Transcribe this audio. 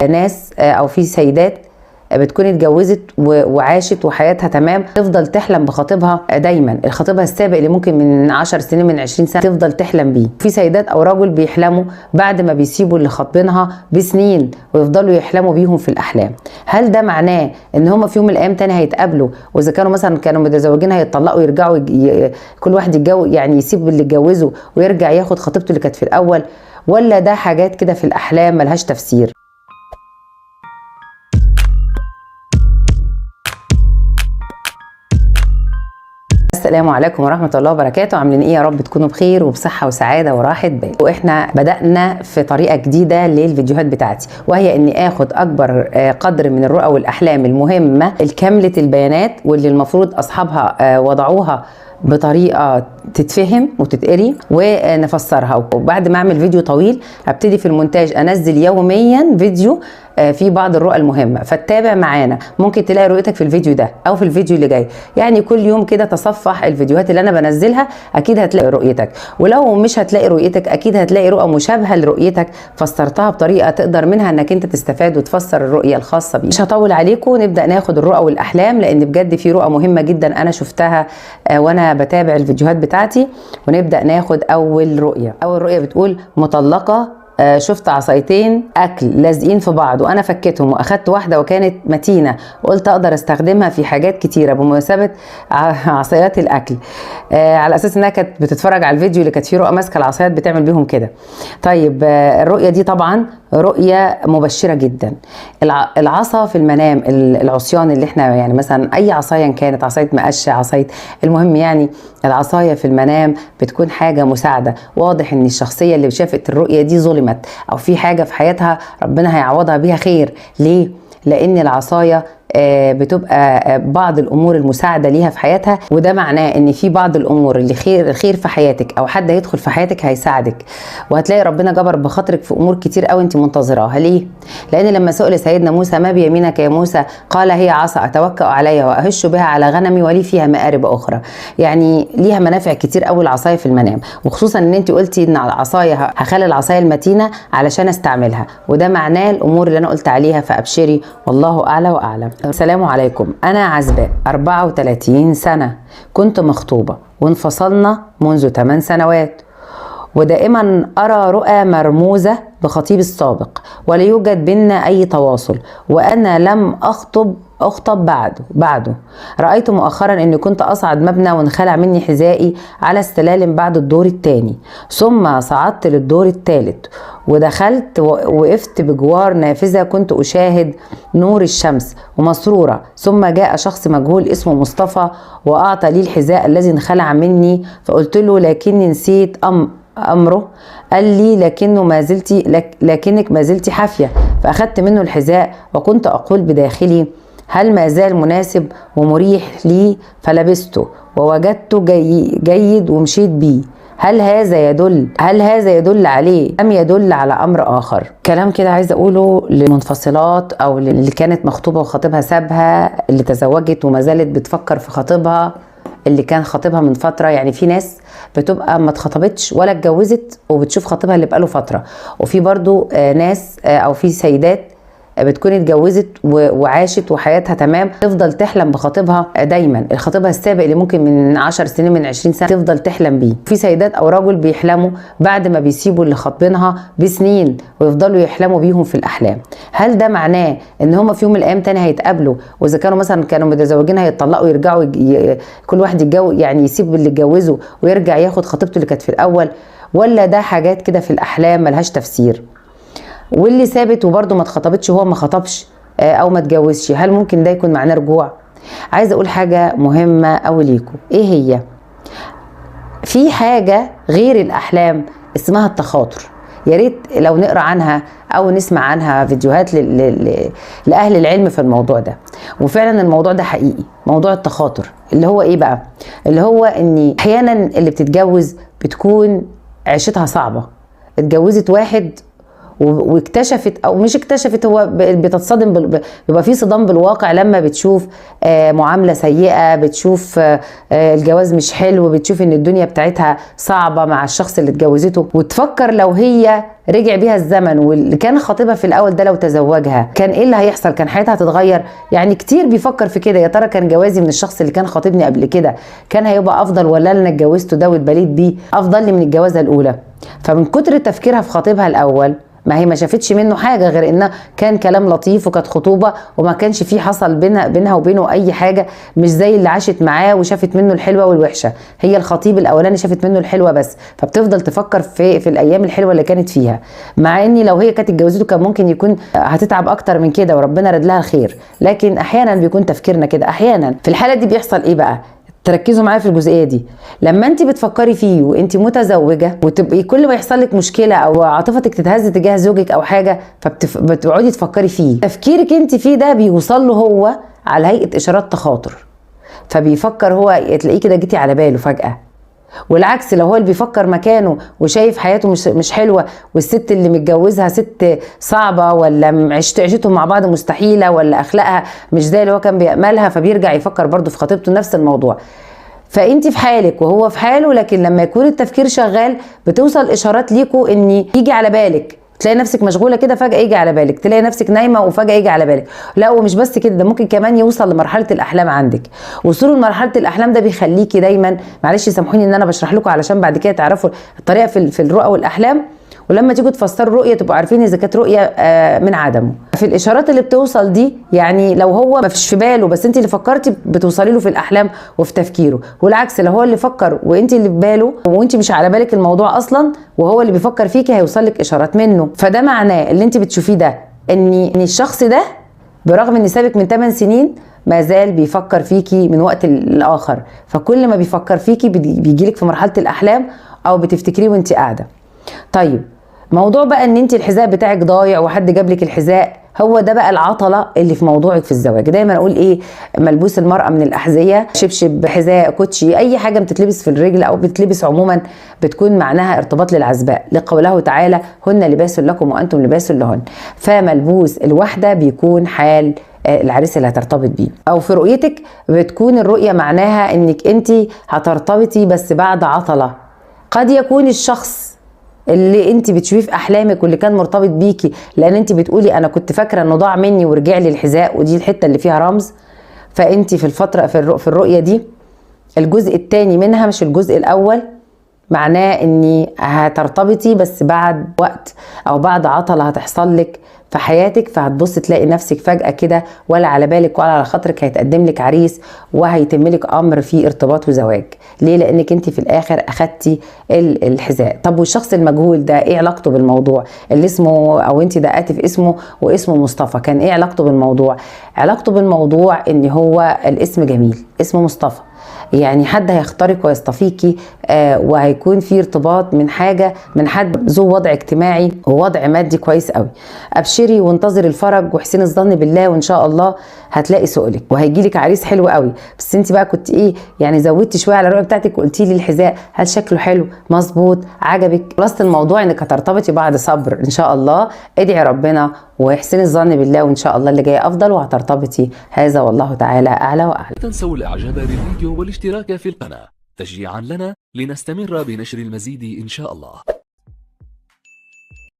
ناس او في سيدات بتكون اتجوزت وعاشت وحياتها تمام، تفضل تحلم بخطيبها دايما، الخطيبها السابق اللي ممكن من 10 سنين من 20 سنه تفضل تحلم بيه. في سيدات او رجل بيحلموا بعد ما بيسيبوا اللي خاطبينها بسنين ويفضلوا يحلموا بيهم في الاحلام. هل ده معناه ان هم في يوم من الايام تاني هيتقابلوا، واذا كانوا مثلا كانوا متزوجين هيتطلقوا يرجعوا كل واحد يتجوز، يعني يسيب اللي اتجوزه ويرجع ياخد خطيبته اللي كانت في الاول، ولا ده حاجات كده في الاحلام ملهاش تفسير؟ السلام عليكم ورحمة الله وبركاته. عاملين ايه؟ يا رب تكونوا بخير وبصحة وسعادة وراحة بال. واحنا بدأنا في طريقة جديدة للفيديوهات بتاعتي، وهي اني اخد اكبر قدر من الرؤى والاحلام المهمة الكاملة البيانات واللي المفروض اصحابها وضعوها بطريقة تتفهم وتتقري ونفسرها. وبعد ما اعمل فيديو طويل ابتدي في المونتاج انزل يوميا فيديو في بعض الرؤى المهمة، فتتابع معانا. ممكن تلاقي رؤيتك في الفيديو ده او في الفيديو اللي جاي، يعني كل يوم كده تصفح الفيديوهات اللي انا بنزلها، اكيد هتلاقي رؤيتك. ولو مش هتلاقي رؤيتك اكيد هتلاقي رؤى مشابهة لرؤيتك فسرتها بطريقة تقدر منها انك انت تستفاد وتفسر الرؤية الخاصة بيك. مش هطول عليكم، نبدأ ناخد الرؤى والاحلام، لان بجد في رؤى مهمة جدا انا شفتها وانا بتابع الفيديوهات بتاعتي. ونبدأ ناخد اول رؤية. اول رؤية بتقول: مطلقة شفت عصايتين اكل لازقين في بعض، وانا فكيتهم واخدت واحده وكانت متينه، وقلت اقدر استخدمها في حاجات كتيره بمناسبه عصايات الاكل، على اساس انها كانت بتتفرج على الفيديو اللي كانت فيه رؤى ماسكه العصايات بتعمل بيهم كده. طيب الرؤيه دي طبعا رؤيه مبشره جدا. العصا في المنام، العصيان اللي احنا يعني مثلا اي عصايه كانت، عصايه مقشه، عصايه، المهم يعني العصايه في المنام بتكون حاجه مساعده. واضح ان الشخصيه اللي شافت الرؤيه دي ظلمت او في حاجه في حياتها ربنا هيعوضها بيها خير. ليه؟ لان العصايه بتبقى بعض الامور المساعده ليها في حياتها، وده معناه ان في بعض الامور اللي خير في حياتك او حد هيدخل في حياتك هيساعدك، وهتلاقي ربنا جبر بخاطرك في امور كتير قوي انت منتظراها. ليه؟ لان لما سئل سيدنا موسى: ما بيمينك يا موسى؟ قال: هي عصا اتوكا عليها واهش بها على غنمي ولي فيها مآرب اخرى. يعني ليها منافع كتير قوي العصايه في المنام، وخصوصا ان انت قلتي ان العصايه هخلي العصايه المتينه علشان استعملها، وده معناه الامور اللي انا قلت عليها. فابشري والله اعلى واعلم. السلام عليكم، أنا عزباء 34 سنة، كنت مخطوبة وانفصلنا منذ 8 سنوات، ودائما أرى رؤى مرموزة بخطيب السابق ولا يوجد بيننا أي تواصل، وأنا لم أخطب بعده. رأيت مؤخرا أني كنت أصعد مبنى وانخلع مني حذائي على السلالم بعد الدور الثاني، ثم صعدت للدور الثالث ودخلت ووقفت بجوار نافذة كنت أشاهد نور الشمس ومسرورة، ثم جاء شخص مجهول اسمه مصطفى وأعطى لي الحذاء الذي انخلع مني، فقلت له لكني نسيت أمره. قال لي لكنك ما زلت حافية، فأخذت منه الحذاء وكنت أقول بداخلي: هل ما زال مناسب ومريح لي؟ فلبسته ووجدته جيد ومشيت بيه. هل هذا يدل عليه أم يدل على أمر آخر؟ كلام كده عايزة أقوله للمنفصلات أو اللي كانت مخطوبة وخطيبها سابها، اللي تزوجت وما زالت بتفكر في خطيبها اللي كان خطيبها من فترة. يعني في ناس بتبقى ما اتخطبتش ولا اتجوزت وبتشوف خطيبها اللي بقاله فترة، وفي برضو ناس أو في سيدات بتكون اتجوزت وعاشت وحياتها تمام، تفضل تحلم بخطيبها دايما، الخطيبها السابق اللي ممكن من 10 سنين من 20 سنة تفضل تحلم بيه. في سيدات او رجل بيحلموا بعد ما بيسيبوا اللي خاطبينها بسنين ويفضلوا يحلموا بيهم في الاحلام. هل ده معناه ان هم في يوم من الايام تاني هيتقابلوا، واذا كانوا مثلا كانوا متزوجين هيتطلقوا يرجعوا كل واحد يتجوز، يعني يسيب اللي اتجوزه ويرجع ياخد خطيبته اللي كانت في الاول، ولا ده حاجات كده في الاحلام ملهاش تفسير؟ واللي ثابت وبرضه ما اتخطبتش هو ما خطبش او ما اتجوزش، هل ممكن ده يكون معناه رجوع؟ عايزه اقول حاجه مهمه قوي ليكم. ايه هي؟ في حاجه غير الاحلام اسمها التخاطر، يا ريت لو نقرا عنها او نسمع عنها فيديوهات لاهل العلم في الموضوع ده. وفعلا الموضوع ده حقيقي، موضوع التخاطر اللي هو ايه بقى؟ اللي هو ان احيانا اللي بتتجوز بتكون عيشتها صعبه، اتجوزت واحد واكتشفت او مش اكتشفت، هو بتتصدم بيبقى في صدام بالواقع لما بتشوف معاملة سيئة، بتشوف الجواز مش حلو، بتشوف ان الدنيا بتاعتها صعبة مع الشخص اللي اتجوزته، وتفكر لو هي رجع بيها الزمن واللي كان خاطبها في الاول ده لو تزوجها كان ايه اللي هيحصل، كان حياتها هتتغير. يعني كتير بيفكر في كده، يا ترى كان جوازي من الشخص اللي كان خاطبني قبل كده كان هيبقى افضل، ولا انا اتجوزته ده واتبليت بيه افضل لي من الجوازه الاولى. فمن كتر تفكيرها في خطيبها الاول، ما هي ما شافتش منه حاجه غير انها كان كلام لطيف وكانت خطوبه وما كانش فيه حصل بينها وبينه اي حاجه، مش زي اللي عاشت معاه وشافت منه الحلوه والوحشه. هي الخطيب الاولاني شافت منه الحلوه بس، فبتفضل تفكر في الايام الحلوه اللي كانت فيها، مع اني لو هي كانت اتجوزته كان ممكن يكون هتتعب اكتر من كده وربنا رد لها الخير. لكن احيانا بيكون تفكيرنا كده. احيانا في الحاله دي بيحصل ايه بقى؟ تركزوا معايا في الجزئيه دي. لما انت بتفكري فيه وانت متزوجه وتبقي كل ما يحصل لك مشكله او عاطفتك تتهز تجاه زوجك او حاجه فبتقعدي تفكري فيه، تفكيرك انت فيه ده بيوصل له هو على هيئه اشارات تخاطر، فبيفكر هو، تلاقيه كده جيتي على باله فجاه. والعكس لو هو اللي بيفكر مكانه وشايف حياته مش حلوه، والست اللي متجوزها ست صعبه، ولا عيشتهم مع بعض مستحيله، ولا اخلاقها مش زي اللي هو كان بيأملها، فبيرجع يفكر برضه في خطيبته نفس الموضوع. فانت في حالك وهو في حاله، لكن لما يكون التفكير شغال بتوصل اشارات ليكوا ان يجي على بالك، تلاقي نفسك مشغوله كده فجاه يجي على بالك، تلاقي نفسك نايمه وفجاه يجي على بالك. لا ومش بس كده، ده ممكن كمان يوصل لمرحله الاحلام عندك. وصوله لمرحله الاحلام ده بيخليكي دايما، معلش سامحوني ان انا بشرح لكم علشان بعد كده تعرفوا الطريقه في الرؤى والاحلام، ولما تيجوا تفسروا الرؤيه تبقوا عارفين اذا كانت رؤيه من عدمه. في الاشارات اللي بتوصل دي، يعني لو هو ما فيش في باله بس انت اللي فكرتي بتوصلي له في الاحلام وفي تفكيره، والعكس لو هو اللي فكر وانت اللي في باله وانت مش على بالك الموضوع اصلا وهو اللي بيفكر فيكي، هيوصل لك اشارات منه. فده معناه اللي انت بتشوفيه ده ان الشخص ده برغم ان سابك من 8 سنين ما زال بيفكر فيكي من وقت الاخر، فكل ما بيفكر فيكي بيجيلك في مرحله الاحلام او بتفتكريه وانت قاعده. طيب موضوع بقى ان انت الحذاء بتاعك ضايع وحد جاب لك الحذاء، هو ده بقى العطله اللي في موضوعك في الزواج. دايما اقول ايه، ملبوس المراه من الاحذيه، شبشب، حذاء، كوتشي، اي حاجه بتتلبس في الرجل او بتتلبس عموما بتكون معناها ارتباط للعزباء، لقوله تعالى هن لباس لكم وانتم لباس لهن. فملبوس الوحده بيكون حال العريس اللي هترتبط بيه، او في رؤيتك بتكون الرؤيه معناها انك انت هترتبطي بس بعد عطله. قد يكون الشخص اللي انت بتشوفيه في احلامك واللي كان مرتبط بيكي، لان انت بتقولي انا كنت فاكره انه ضاع مني ورجع لي الحذاء، ودي الحته اللي فيها رمز. فانت في الفتره في الرؤيه دي الجزء الثاني منها مش الجزء الاول، معناه اني هترتبطي بس بعد وقت او بعد عطله هتحصل لك في حياتك، فهتبص تلاقي نفسك فجأة كده ولا على بالك ولا على خاطرك هيتقدم لك عريس وهيتم لك امر فيه ارتباط وزواج. ليه؟ لانك انت في الاخر اخدتي الحذاء. طب والشخص المجهول ده ايه علاقته بالموضوع اللي اسمه، او انت دققتي في اسمه واسمه مصطفى، كان ايه علاقته بالموضوع؟ علاقته بالموضوع ان هو الاسم جميل، اسمه مصطفى، يعني حد هيختارك ويصطفيكي وهيكون في ارتباط من حاجه من حد ذو وضع اجتماعي ووضع مادي كويس قوي. ابشري وانتظري الفرج واحسني الظن بالله، وان شاء الله هتلاقي سؤلك وهيجيلك عريس حلو قوي. بس انت بقى كنت ايه يعني، زودتي شويه على الرؤيه بتاعتك وقلتي لي الحذاء هل شكله حلو مظبوط عجبك. خلاصه الموضوع انك هترتبطي بعد صبر ان شاء الله. ادعي ربنا واحسني الظن بالله، وان شاء الله اللي جاي افضل وهترتبطي. هذا والله تعالى اعلى واعلم. لا تنسوا الاعجاب بالفيديو والاشتراك في القناة تشجيعا لنا لنستمر بنشر المزيد ان شاء الله.